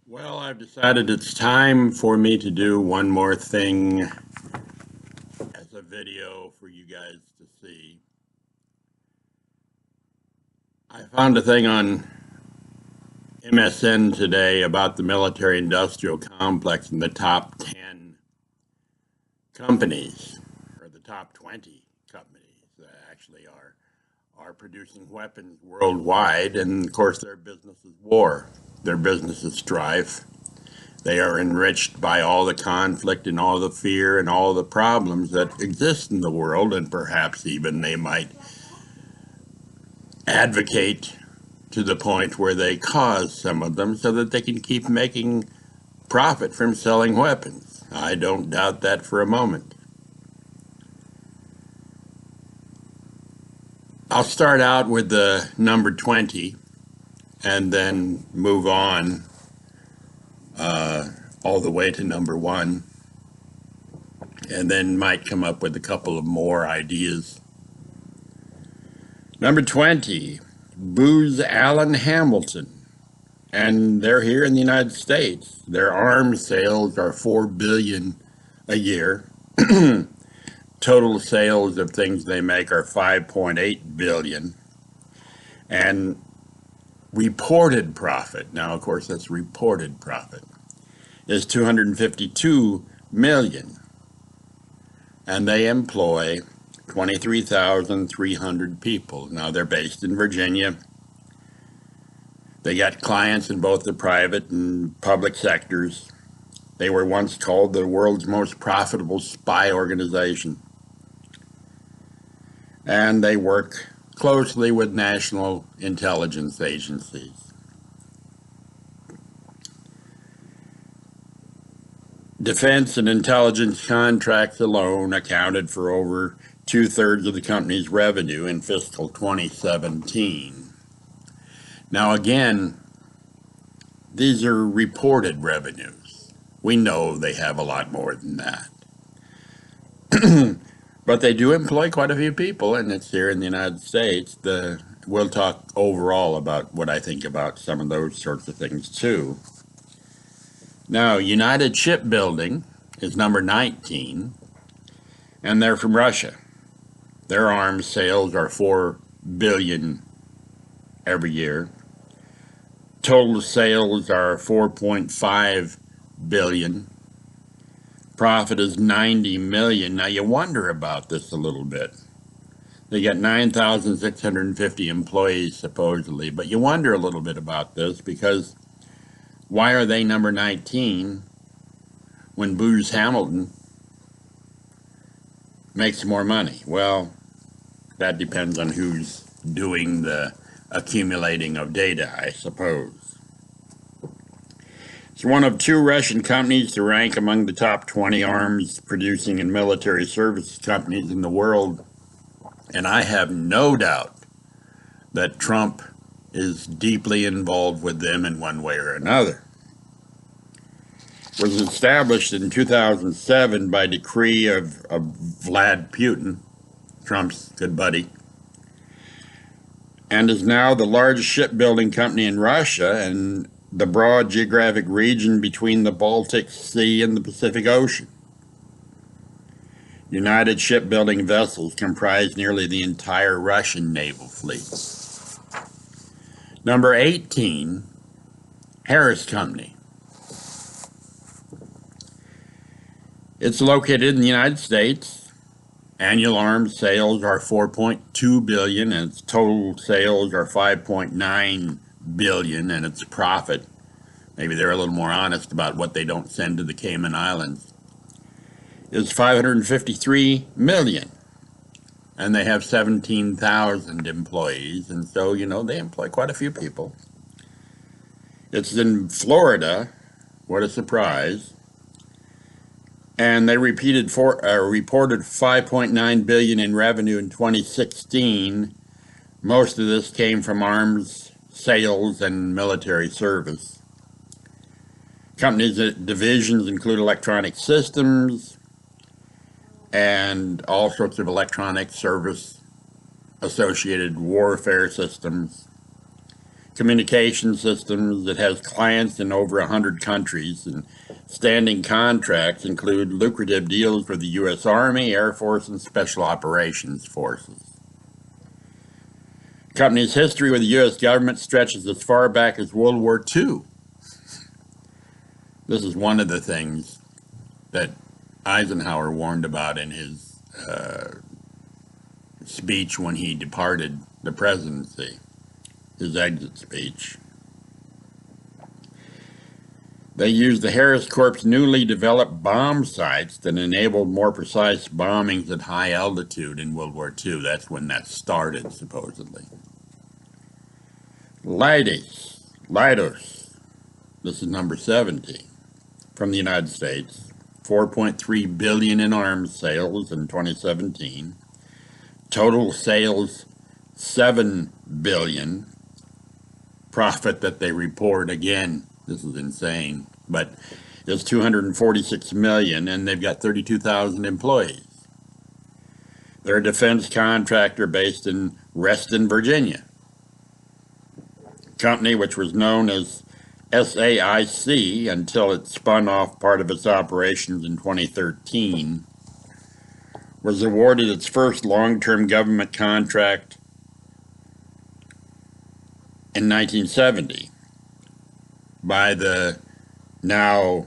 Well, I've decided it's time for me to do one more thing as a video for you guys to see. I found a thing on MSN today about the military industrial complex and the top 10 companies, or the top 20 companies that actually are producing weapons worldwide. And of course, their business is war, their business is strife. They are enriched by all the conflict and all the fear and all the problems that exist in the world, and perhaps even they might advocate to the point where they cause some of them so that they can keep making profit from selling weapons. I don't doubt that for a moment. I'll start out with the number 20 and then move on all the way to number 1, and then might come up with a couple of more ideas. Number 20, Booz Allen Hamilton, and they're here in the United States. Their arms sales are $4 billion a year. Total sales of things they make are $5.8 billion, and reported profit, now of course that's reported profit, is $252 million, and they employ 23,300 people. Now they're based in Virginia. They got clients in both the private and public sectors. They were once called the world's most profitable spy organization. And they work closely with national intelligence agencies. Defense and intelligence contracts alone accounted for over 2/3 of the company's revenue in fiscal 2017. Now again, these are reported revenues. We know they have a lot more than that. But they do employ quite a few people, and it's here in the United States. We'll talk overall about what I think about some of those sorts of things too. Now, United Shipbuilding is number 19, and they're from Russia. Their arms sales are $4 billion every year. Total sales are $4.5 billion. Profit is $90 million. Now, you wonder about this a little bit. They got 9,650 employees, supposedly, but you wonder a little bit about this because why are they number 19 when Booz Hamilton makes more money? Well, that depends on who's doing the accumulating of data, I suppose. It's one of 2 Russian companies to rank among the top 20 arms producing and military services companies in the world, and I have no doubt that Trump is deeply involved with them in one way or another. It was established in 2007 by decree of Vladimir Putin, Trump's good buddy, and is now the largest shipbuilding company in Russia and the broad geographic region between the Baltic Sea and the Pacific Ocean. United Shipbuilding vessels comprise nearly the entire Russian naval fleet. Number 18, Harris Company. It's located in the United States. Annual arms sales are $4.2 billion, and its total sales are $5.9 billion, and its profit, maybe they're a little more honest about what they don't send to the Cayman Islands, is $553 million. And they have 17,000 employees, and so, you know, they employ quite a few people. It's in Florida. What a surprise. And they reported $5.9 billion in revenue in 2016. Most of this came from arms sales and military service. Company's divisions include electronic systems and all sorts of electronic service associated warfare systems, communication systems. It has clients in over 100 countries, and standing contracts include lucrative deals for the U.S. Army, Air Force, and Special Operations Forces. The company's history with the U.S. government stretches as far back as World War II. This is one of the things that Eisenhower warned about in his speech when he departed the presidency, his exit speech. They used the Harris Corp's newly developed bomb sights that enabled more precise bombings at high altitude in World War II. That's when that started, supposedly. Leidos, this is number 70, from the United States. $4.3 billion in arms sales in 2017. Total sales, $7 billion. Profit that they report, again, this is insane, but it's $246 million, and they've got 32,000 employees. They're a defense contractor based in Reston, Virginia. Company which was known as SAIC until it spun off part of its operations in 2013, was awarded its first long-term government contract in 1970 by the now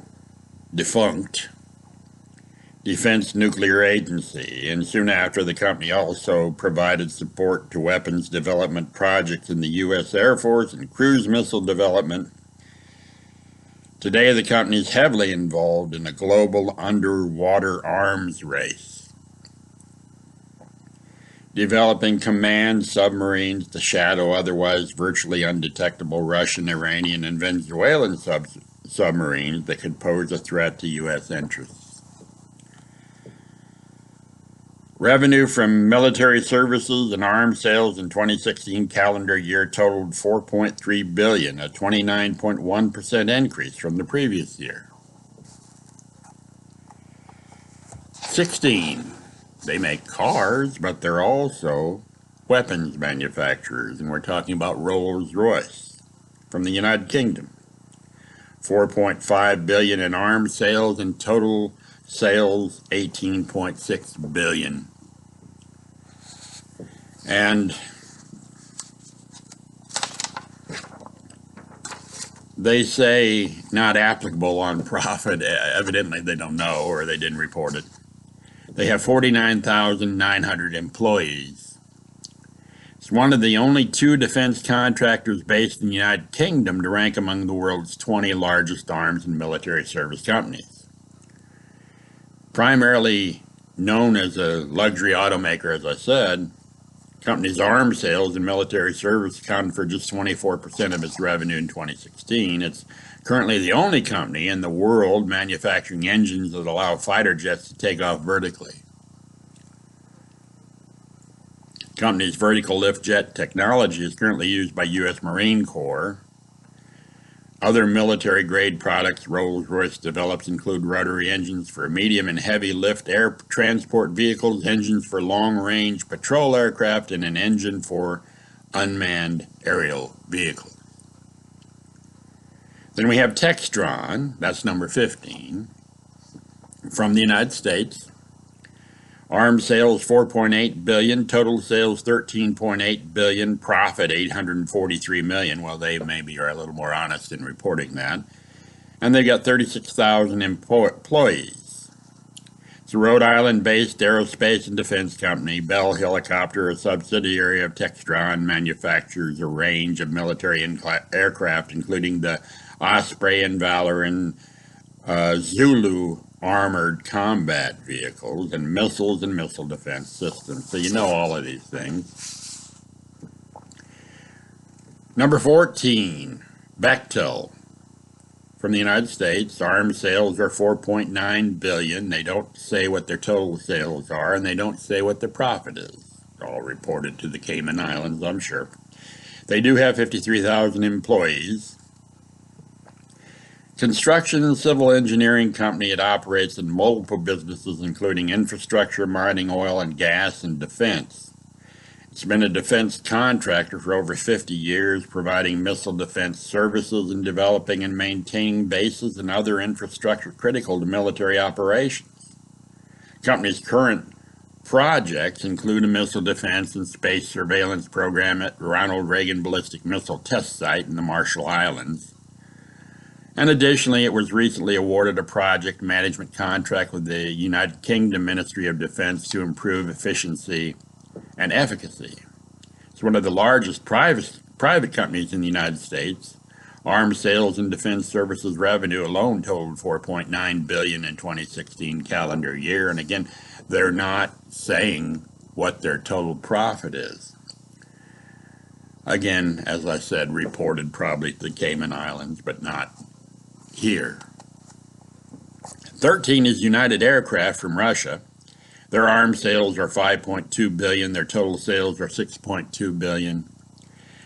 defunct Defense Nuclear Agency, and soon after the company also provided support to weapons development projects in the U.S. Air Force and cruise missile development. Today the company is heavily involved in a global underwater arms race, developing command submarines to shadow otherwise virtually undetectable Russian, Iranian, and Venezuelan submarines that could pose a threat to U.S. interests. Revenue from military services and arms sales in 2016 calendar year totaled $4.3 billion, a 29.1% increase from the previous year. 16. They make cars, but they're also weapons manufacturers, and we're talking about Rolls-Royce from the United Kingdom. $4.5 billion in arms sales and total sales $18.6 billion. And they say not applicable on profit. Evidently they don't know, or they didn't report it. They have 49,900 employees. It's one of the only two defense contractors based in the United Kingdom to rank among the world's 20 largest arms and military service companies. Primarily known as a luxury automaker, as I said, the company's arms sales and military service accounted for just 24% of its revenue in 2016. It's currently the only company in the world manufacturing engines that allow fighter jets to take off vertically. The company's vertical lift jet technology is currently used by U.S. Marine Corps. Other military-grade products Rolls-Royce develops include rotary engines for medium and heavy lift air transport vehicles, engines for long-range patrol aircraft, and an engine for unmanned aerial vehicles. Then we have Textron, that's number 15, from the United States. Arms sales $4.8 billion, total sales $13.8 billion, profit $843 million. Well, they maybe are a little more honest in reporting that. And they've got 36,000 employees. It's a Rhode Island-based aerospace and defense company. Bell Helicopter, a subsidiary of Textron, manufactures a range of military aircraft, including the Osprey and Valor and Zulu armored combat vehicles and missiles and missile defense systems. So you know all of these things. Number 14, Bechtel from the United States. Arms sales are $4.9 billion. They don't say what their total sales are, and they don't say what their profit is. It's all reported to the Cayman Islands, I'm sure. They do have 53,000 employees. Construction and civil engineering company. It operates in multiple businesses, including infrastructure, mining, oil and gas, and defense. It's been a defense contractor for over 50 years, providing missile defense services and developing and maintaining bases and other infrastructure critical to military operations. The company's current projects include a missile defense and space surveillance program at Ronald Reagan Ballistic Missile Test Site in the Marshall Islands. And additionally, it was recently awarded a project management contract with the United Kingdom Ministry of Defense to improve efficiency and efficacy. It's one of the largest private companies in the United States. Arms sales and defense services revenue alone totaled $4.9 billion in 2016 calendar year. And again, they're not saying what their total profit is. Again, as I said, reported probably to the Cayman Islands, but not here. 13 is United Aircraft from Russia. Their arms sales are $5.2 billion, their total sales are $6.2 billion,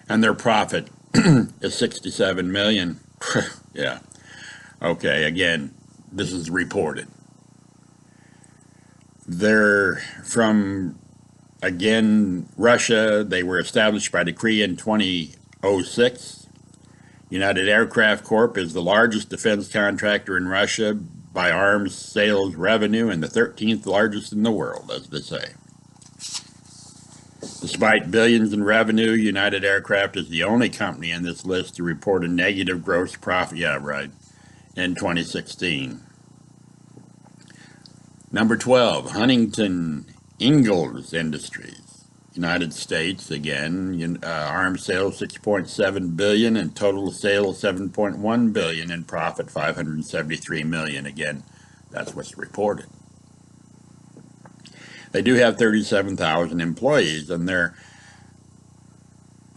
and their profit is $67 million. Yeah. Okay, again, this is reported. They're from, again, Russia. They were established by decree in 2006. United Aircraft Corp is the largest defense contractor in Russia by arms sales revenue and the 13th largest in the world, as they say. Despite billions in revenue, United Aircraft is the only company in this list to report a negative gross profit, in 2016. Number 12, Huntington Ingalls Industries. United States, again, arms sales $6.7 billion and total sales $7.1 billion and profit $573 million. Again, that's what's reported. They do have 37,000 employees, and they're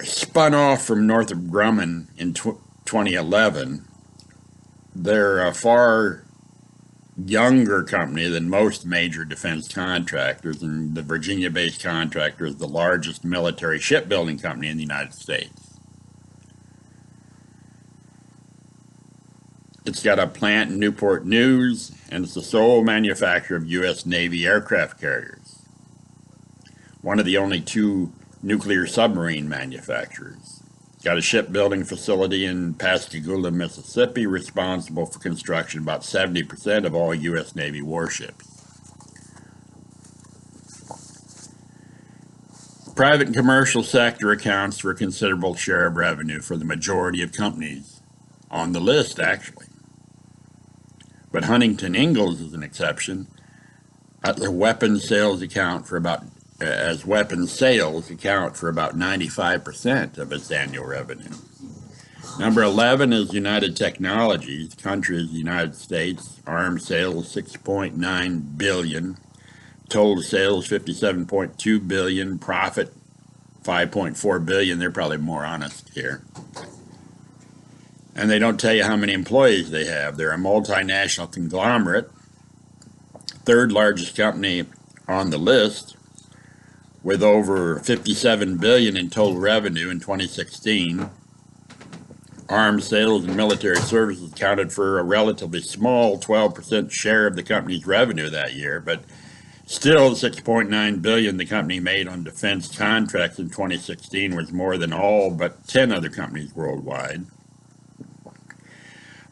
spun off from Northrop Grumman in 2011. They're a far younger company than most major defense contractors, and the Virginia-based contractor is the largest military shipbuilding company in the United States. It's got a plant in Newport News, and it's the sole manufacturer of U.S. Navy aircraft carriers. One of the only two nuclear submarine manufacturers. Got a shipbuilding facility in Pascagoula, Mississippi, responsible for construction of about 70% of all U.S. Navy warships. Private and commercial sector accounts for a considerable share of revenue for the majority of companies on the list, actually. But Huntington Ingalls is an exception. The weapons sales account for about 95% of its annual revenue. Number 11 is United Technologies. The country is the United States. Arms sales $6.9 billion. Total sales $57.2 billion. Profit $5.4 billion. They're probably more honest here. And they don't tell you how many employees they have. They're a multinational conglomerate. Third largest company on the list, with over $57 billion in total revenue in 2016. Arms sales and military services accounted for a relatively small 12% share of the company's revenue that year, but still the $6.9 billion the company made on defense contracts in 2016 was more than all but 10 other companies worldwide.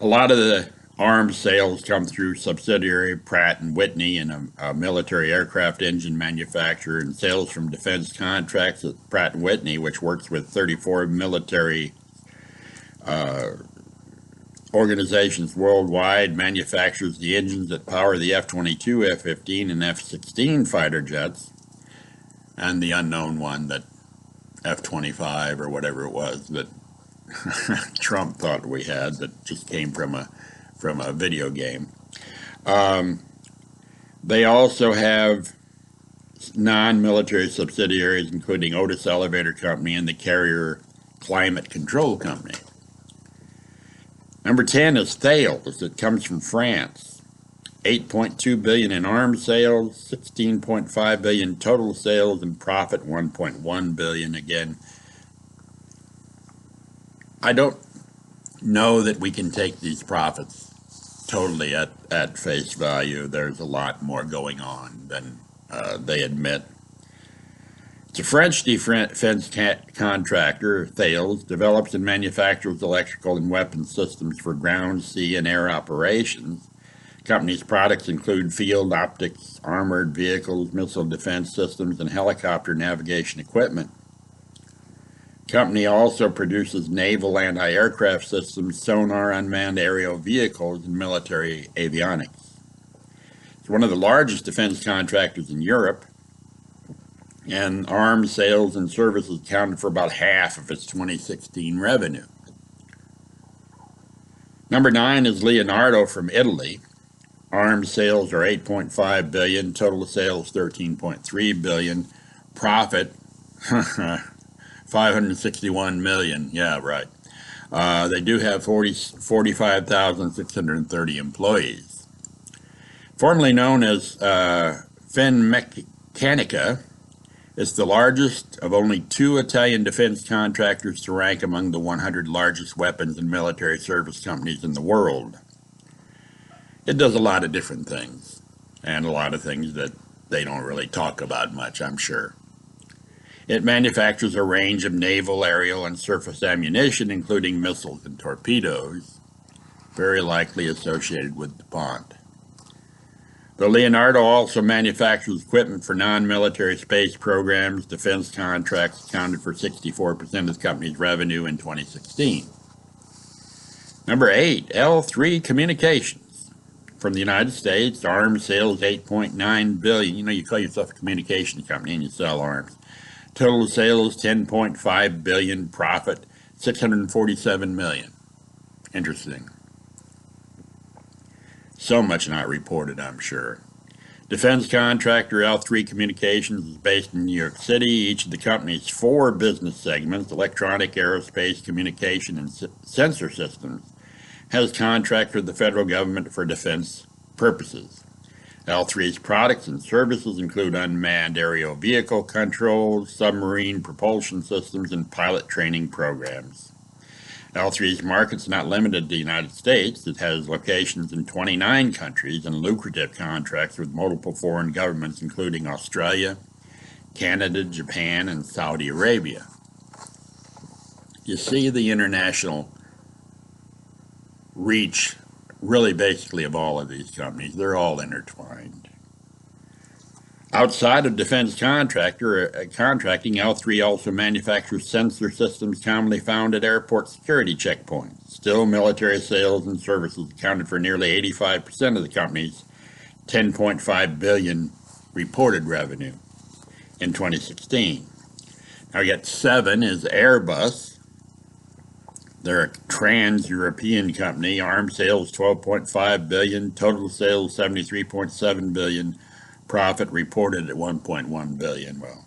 A lot of the arms sales come through subsidiary Pratt & Whitney, and a military aircraft engine manufacturer, and sales from defense contracts at Pratt & Whitney, which works with 34 military organizations worldwide, manufactures the engines that power the F-22, F-15, and F-16 fighter jets, and the unknown one, that F-25 or whatever it was that Trump thought we had, that just came from a video game. They also have non-military subsidiaries, including Otis Elevator Company and the Carrier Climate Control Company. Number 10 is Thales. It comes from France. $8.2 billion in arms sales, $16.5 billion total sales, and profit $1.1 billion. Again, I don't know that we can take these profits totally at face value. There's a lot more going on than they admit. It's a French defense contractor. Thales develops and manufactures electrical and weapons systems for ground, sea, and air operations. Company's products include field optics, armored vehicles, missile defense systems, and helicopter navigation equipment. Company also produces naval anti-aircraft systems, sonar, unmanned aerial vehicles, and military avionics. It's one of the largest defense contractors in Europe, and arms sales and services accounted for about half of its 2016 revenue. Number 9 is Leonardo from Italy. Arms sales are $8.5 billion, total sales $13.3 billion, profit $561 million. Yeah, right. They do have 45,630 employees. Formerly known as Finmeccanica, it's the largest of only 2 Italian defense contractors to rank among the 100 largest weapons and military service companies in the world. It does a lot of different things, and a lot of things that they don't really talk about much, I'm sure. It manufactures a range of naval, aerial, and surface ammunition, including missiles and torpedoes, very likely associated with DuPont. The Leonardo also manufactures equipment for non-military space programs. Defense contracts accounted for 64% of the company's revenue in 2016. Number 8, L3 Communications. From the United States, arms sales $8.9 billion. You know, you call yourself a communication company and you sell arms. Total sales $10.5 billion, profit $647 million. Interesting. So much not reported, I'm sure. Defense contractor L3 Communications is based in New York City. Each of the company's 4 business segments, electronic, aerospace, communication, and sensor systems, has contracts with the federal government for defense purposes. L3's products and services include unmanned aerial vehicle controls, submarine propulsion systems, and pilot training programs. L3's market's not limited to the United States. It has locations in 29 countries and lucrative contracts with multiple foreign governments, including Australia, Canada, Japan, and Saudi Arabia. You see the international reach, really basically, of all of these companies. They're all intertwined. Outside of defense contracting, L3 also manufactures sensor systems commonly found at airport security checkpoints. Still, military sales and services accounted for nearly 85% of the company's $10.5 billion reported revenue in 2016. Now, yet 7 is Airbus. They're a trans-European company. Arms sales $12.5 billion, total sales $73.7 billion. Profit reported at $1.1 billion. Well,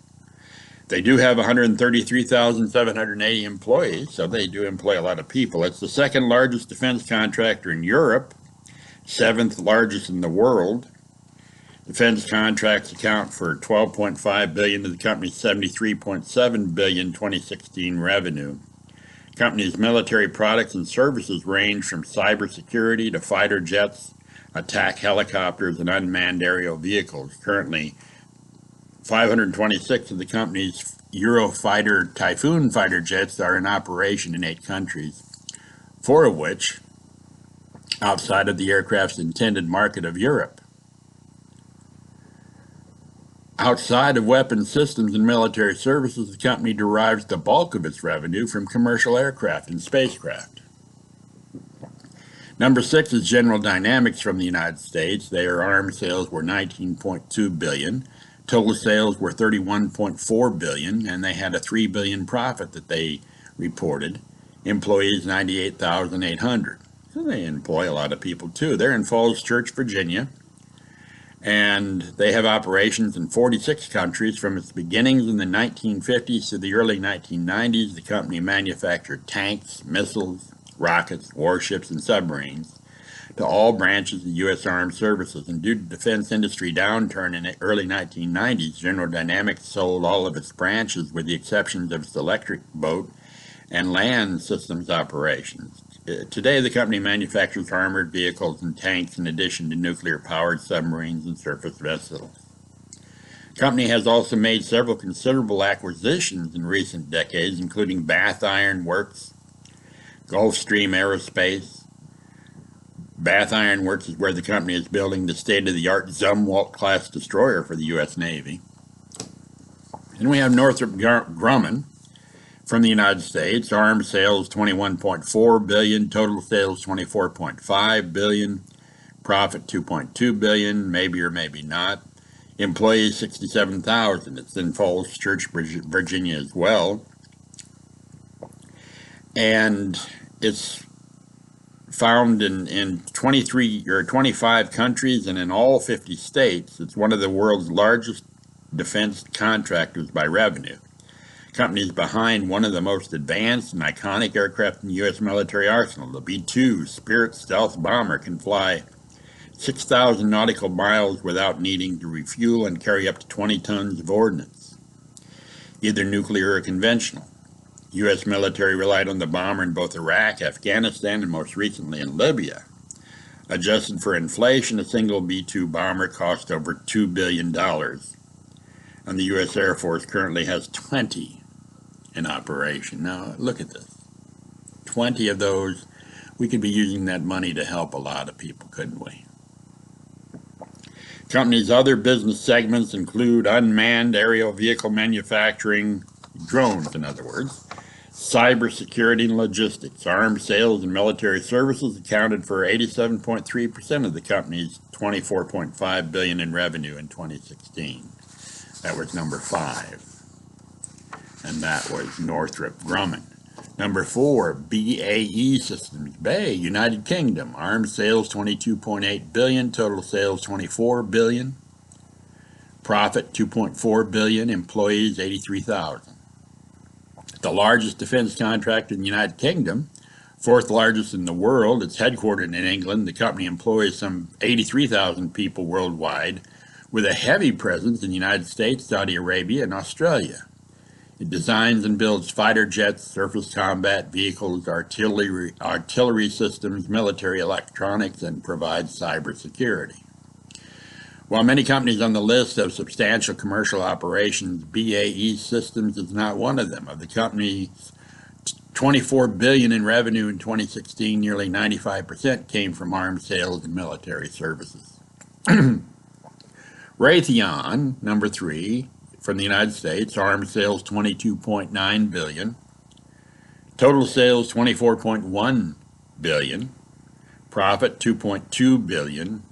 they do have 133,780 employees, so they do employ a lot of people. It's the second largest defense contractor in Europe, 7th largest in the world. Defense contracts account for $12.5 billion of the company's $73.7 billion 2016 revenue. The company's military products and services range from cybersecurity to fighter jets, attack helicopters, and unmanned aerial vehicles. Currently, 526 of the company's Eurofighter Typhoon fighter jets are in operation in 8 countries, 4 of which outside of the aircraft's intended market of Europe. Outside of weapons systems and military services, the company derives the bulk of its revenue from commercial aircraft and spacecraft. Number 6 is General Dynamics from the United States. Their arms sales were $19.2 billion. Total sales were $31.4 billion, and they had a $3 billion profit that they reported. Employees 98,800. So they employ a lot of people too. They're in Falls Church, Virginia, and they have operations in 46 countries. From its beginnings in the 1950s to the early 1990s, the company manufactured tanks, missiles, rockets, warships, and submarines to all branches of the U.S. Armed Services. And due to defense industry downturn in the early 1990s, General Dynamics sold all of its branches with the exceptions of its electric boat and land systems operations. Today, the company manufactures armored vehicles and tanks in addition to nuclear-powered submarines and surface vessels. The company has also made several considerable acquisitions in recent decades, including Bath Iron Works, Gulfstream Aerospace. Bath Iron Works is where the company is building the state-of-the-art Zumwalt-class destroyer for the U.S. Navy. And we have Northrop Grumman from the United States. Arms sales $21.4 billion, total sales $24.5 billion, profit $2.2 billion, maybe or maybe not. Employees 67,000. It's in Falls Church, Virginia as well. And it's found in 23 or 25 countries and in all 50 states. It's one of the world's largest defense contractors by revenue. Companies behind one of the most advanced and iconic aircraft in the U.S. military arsenal. The B-2 Spirit stealth bomber can fly 6,000 nautical miles without needing to refuel and carry up to 20 tons of ordnance, either nuclear or conventional. U.S. military relied on the bomber in both Iraq, Afghanistan, and most recently in Libya. Adjusted for inflation, a single B-2 bomber cost over $2 billion, and the U.S. Air Force currently has 20 in operation. Now, look at this. 20 of those. We could be using that money to help a lot of people, couldn't we? Company's other business segments include unmanned aerial vehicle manufacturing, drones in other words, cybersecurity and logistics. Arms sales and military services accounted for 87.3% of the company's $24.5 billion in revenue in 2016. That was number 5. And that was Northrop Grumman. Number 4, BAE Systems, BAE, United Kingdom. Arms sales $22.8 billion, total sales $24 billion. Profit $2.4 billion, employees 83,000. The largest defense contractor in the United Kingdom, 4th largest in the world. It's headquartered in England. The company employs some 83,000 people worldwide, with a heavy presence in the United States, Saudi Arabia, and Australia. It designs and builds fighter jets, surface combat vehicles, artillery systems, military electronics, and provides cybersecurity. While many companies on the list have substantial commercial operations, BAE Systems is not one of them. Of the company's $24 billion in revenue in 2016, nearly 95% came from arms sales and military services. Raytheon, number 3, from the United States, arms sales $22.9 billion, total sales $24.1 billion, profit $2.2 billion,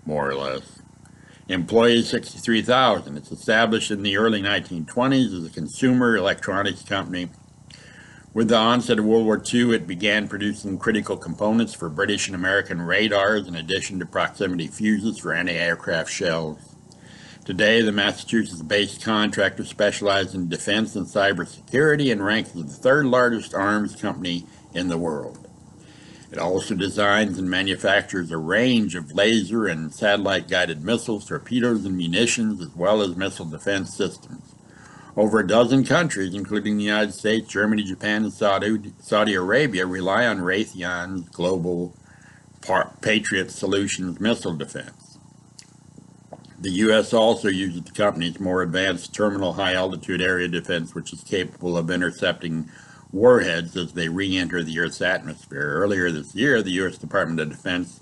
more or less. Employees 63,000. It's established in the early 1920s as a consumer electronics company. With the onset of World War II, it began producing critical components for British and American radars, in addition to proximity fuses for anti-aircraft shells. Today, the Massachusetts-based contractor specializes in defense and cybersecurity and ranks as the 3rd largest arms company in the world. It also designs and manufactures a range of laser and satellite-guided missiles, torpedoes, and munitions, as well as missile defense systems. Over a dozen countries, including the United States, Germany, Japan, and Saudi Arabia, rely on Raytheon's global Patriot Solutions missile defense. The U.S. also uses the company's more advanced terminal high-altitude area defense, which is capable of intercepting warheads as they re-enter the Earth's atmosphere. Earlier this year, the U.S. Department of Defense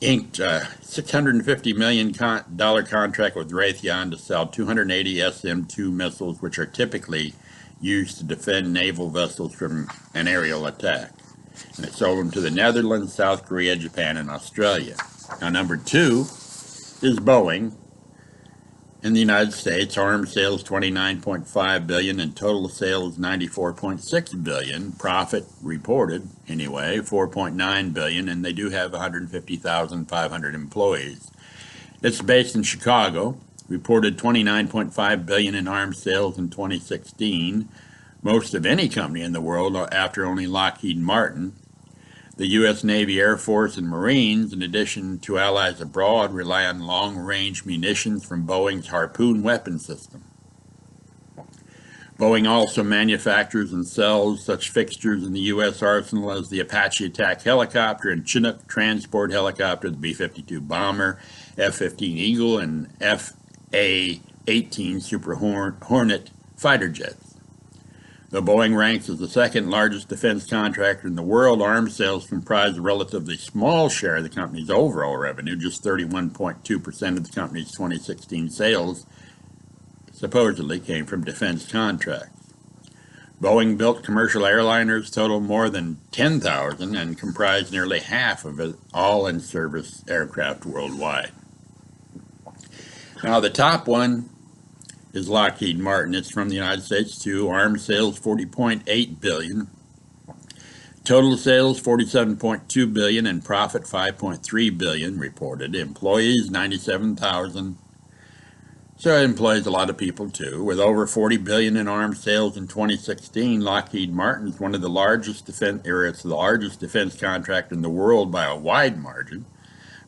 inked a $650 million contract with Raytheon to sell 280 SM-2 missiles, which are typically used to defend naval vessels from an aerial attack. And it sold them to the Netherlands, South Korea, Japan, and Australia. Now, number 2 is Boeing. In the United States, arms sales $29.5 billion and total sales $94.6 billion. Profit reported, anyway, $4.9 billion, and they do have 150,500 employees. It's based in Chicago, reported $29.5 billion in arms sales in 2016, most of any company in the world after only Lockheed Martin. The U.S. Navy, Air Force, and Marines, in addition to allies abroad, rely on long-range munitions from Boeing's Harpoon weapon system. Boeing also manufactures and sells such fixtures in the U.S. arsenal as the Apache attack helicopter and Chinook transport helicopter, the B-52 bomber, F-15 Eagle, and F/A-18 18 Super Hornet fighter jets. Though Boeing ranks as the second largest defense contractor in the world, arms sales comprise a relatively small share of the company's overall revenue. Just 31.2% of the company's 2016 sales supposedly came from defense contracts. Boeing built commercial airliners total more than 10,000 and comprise nearly half of all in-service aircraft worldwide. Now the top one is Lockheed Martin. It's from the United States too. Arms sales $40.8 billion. Total sales $47.2 billion and profit $5.3 billion reported. Employees 97,000. So it employs a lot of people too. With over $40 billion in arms sales in 2016, Lockheed Martin is one of the largest it's the largest defense contractor in the world by a wide margin.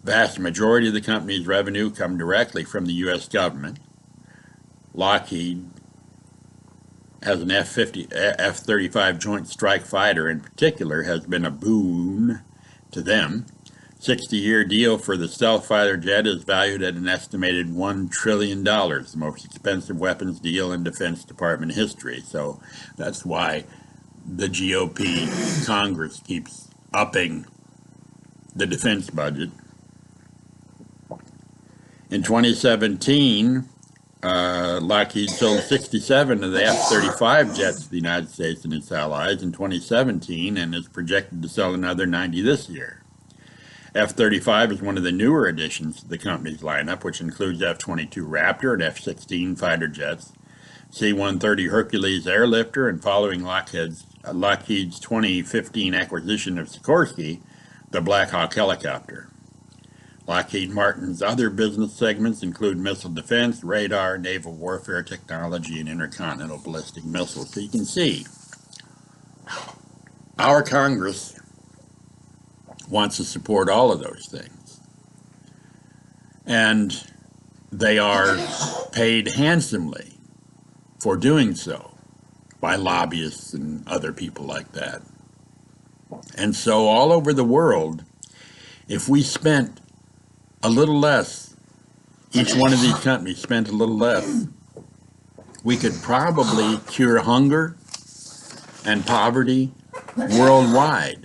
Vast majority of the company's revenue come directly from the U.S. government. Lockheed has an F-35 Joint Strike Fighter in particular has been a boon to them. 60-year deal for the stealth fighter jet is valued at an estimated $1 trillion, the most expensive weapons deal in Defense Department history. So that's why the GOP Congress keeps upping the defense budget. In 2017, Lockheed sold 67 of the F-35 jets to the United States and its allies in 2017 and is projected to sell another 90 this year. F-35 is one of the newer additions to the company's lineup, which includes F-22 Raptor and F-16 fighter jets, C-130 Hercules airlifter, and following Lockheed's 2015 acquisition of Sikorsky, the Black Hawk helicopter. Lockheed Martin's other business segments include missile defense, radar, naval warfare technology, and intercontinental ballistic missiles. So you can see, our Congress wants to support all of those things. And they are paid handsomely for doing so by lobbyists and other people like that. And so all over the world, if we spent a little less, each one of these companies spent a little less, we could probably cure hunger and poverty worldwide.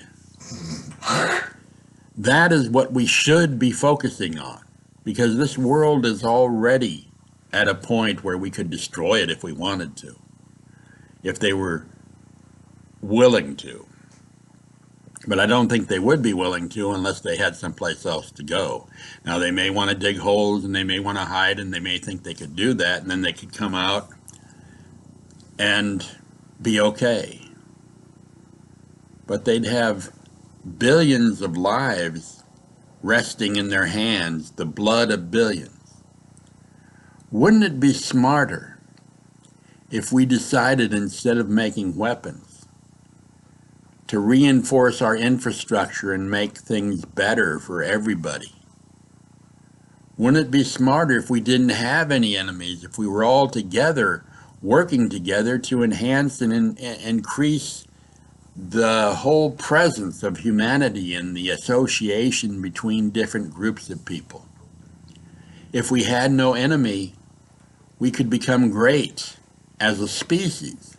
That is what we should be focusing on, because this world is already at a point where we could destroy it if we wanted to, if they were willing to. But I don't think they would be willing to unless they had someplace else to go. Now, they may want to dig holes and they may want to hide and they may think they could do that, and then they could come out and be okay. But they'd have billions of lives resting in their hands, the blood of billions. Wouldn't it be smarter if we decided, instead of making weapons, to reinforce our infrastructure and make things better for everybody? Wouldn't it be smarter if we didn't have any enemies, if we were all together, working together to enhance and increase the whole presence of humanity and the association between different groups of people? If we had no enemy, we could become great as a species,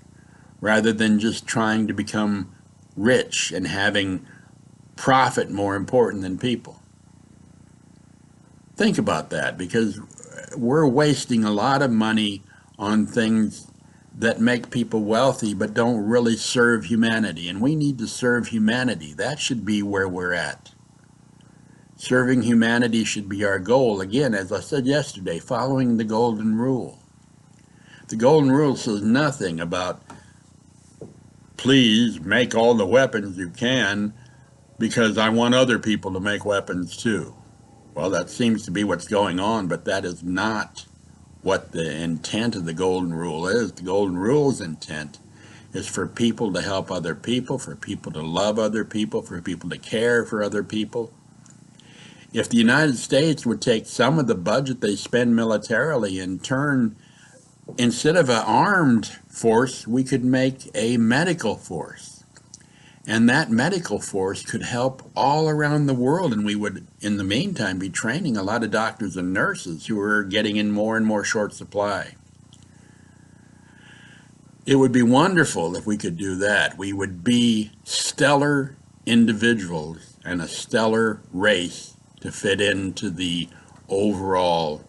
rather than just trying to become rich and having profit more important than people. Think about that, because we're wasting a lot of money on things that make people wealthy but don't really serve humanity, and we need to serve humanity. That should be where we're at. Serving humanity should be our goal. Again, as I said yesterday, following the Golden Rule. The Golden Rule says nothing about, please make all the weapons you can because I want other people to make weapons too. Well, that seems to be what's going on, but that is not what the intent of the Golden Rule is. The Golden Rule's intent is for people to help other people, for people to love other people, for people to care for other people. If the United States would take some of the budget they spend militarily and turn, instead of an armed force, we could make a medical force. And that medical force could help all around the world, and we would, in the meantime, be training a lot of doctors and nurses who are getting in more and more short supply. It would be wonderful if we could do that. We would be stellar individuals and a stellar race to fit into the overall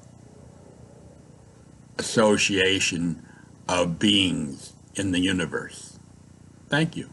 association of beings in the universe. Thank you.